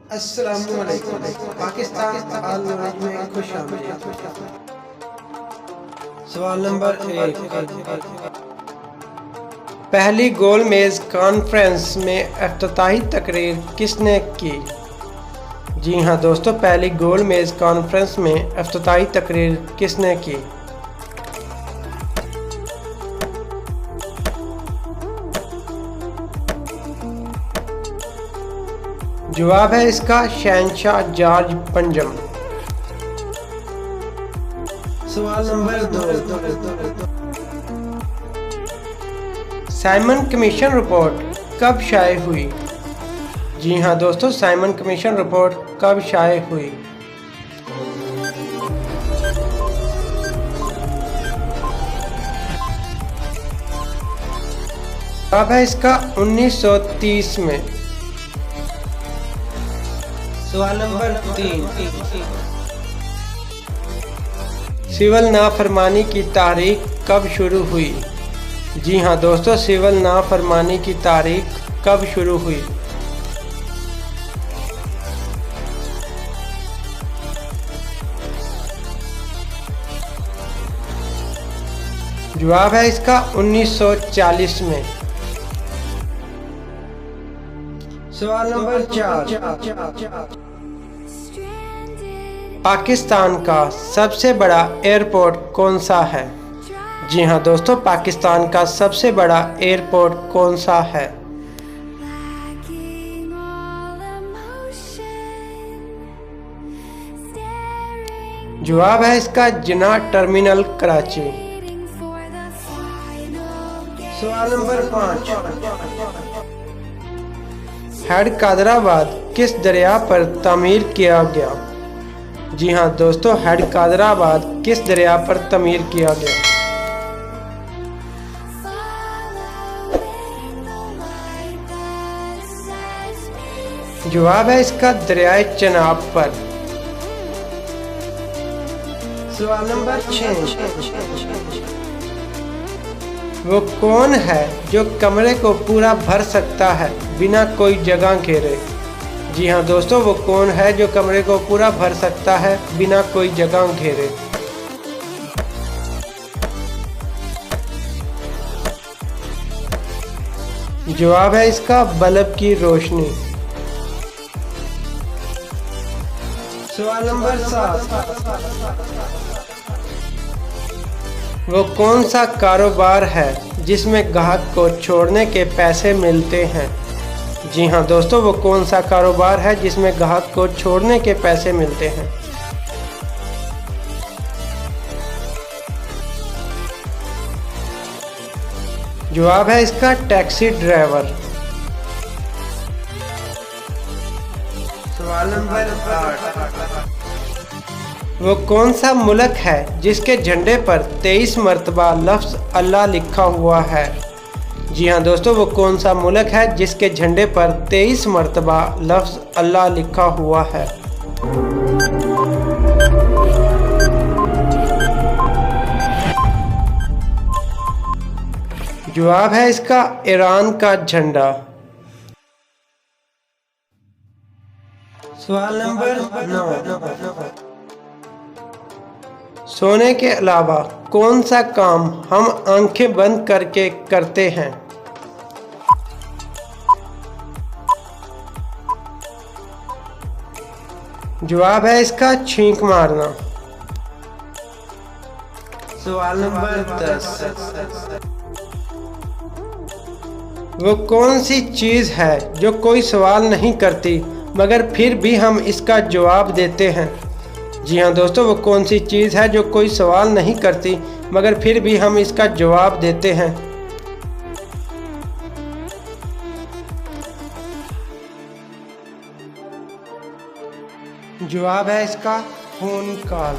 अस्सलामुअलैकुम। Pakistan all knowledge में खुश आमदीद। सवाल नंबर 1, पहली गोल मेज कॉन्फ्रेंस में इफ्तिताही तकरीर किसने की? जी हाँ दोस्तों, पहली गोल मेज कॉन्फ्रेंस में इफ्तिताही तकरीर किसने की? जवाब है इसका शहंशाह जॉर्ज पंजम। सवाल नंबर 2, साइमन कमीशन रिपोर्ट कब शाये हुई? जी हाँ दोस्तों, साइमन कमीशन रिपोर्ट कब शाये हुई? जवाब है इसका 1930 में। सवाल नंबर 3, सिविल नाफरमानी की तारीख कब शुरू हुई? जी हाँ दोस्तों, सिविल नाफरमानी की तारीख कब शुरू हुई? जवाब है इसका 1940 में। सवाल नंबर 4, पाकिस्तान का सबसे बड़ा एयरपोर्ट कौन सा है? जी हाँ दोस्तों, पाकिस्तान का सबसे बड़ा एयरपोर्ट कौन सा है? जवाब है इसका जिन्ना टर्मिनल कराची। सवाल नंबर 5, हैदराबाद किस दरिया पर तामीर किया गया? जी हाँ दोस्तों, हैदराबाद किस दरिया पर तामीर किया गया? जवाब है इसका दरियाए चनाब पर। सवाल नंबर 6, वो कौन है जो कमरे को पूरा भर सकता है बिना कोई जगह घेरे? जी हाँ दोस्तों, वो कौन है जो कमरे को पूरा भर सकता है बिना कोई जगह घेरे? जवाब है इसका बल्ब की रोशनी। सवाल नंबर 7, वो कौन सा कारोबार है जिसमें ग्राहक को छोड़ने के पैसे मिलते हैं? जी हाँ दोस्तों, वो कौन सा कारोबार है जिसमें ग्राहक को छोड़ने के पैसे मिलते हैं? जवाब है इसका टैक्सी ड्राइवर। सवाल नंबर 8, वो कौन सा मुल्क है जिसके झंडे पर 23 मरतबा लफ्ज़ अल्लाह लिखा हुआ है? जी हाँ दोस्तों, वो कौन सा मुल्क है जिसके झंडे पर 23 मरतबा लफ्ज़ अल्लाह लिखा हुआ है? जवाब है इसका ईरान का झंडा। सवाल नंबर 9, सोने के अलावा कौन सा काम हम आंखें बंद करके करते हैं? जवाब है इसका छींक मारना। सवाल नंबर 10, वो कौन सी चीज़ है जो कोई सवाल नहीं करती मगर फिर भी हम इसका जवाब देते हैं? जी हाँ दोस्तों, वो कौन सी चीज़ है जो कोई सवाल नहीं करती मगर फिर भी हम इसका जवाब देते हैं? जवाब है इसका फ़ोन कॉल।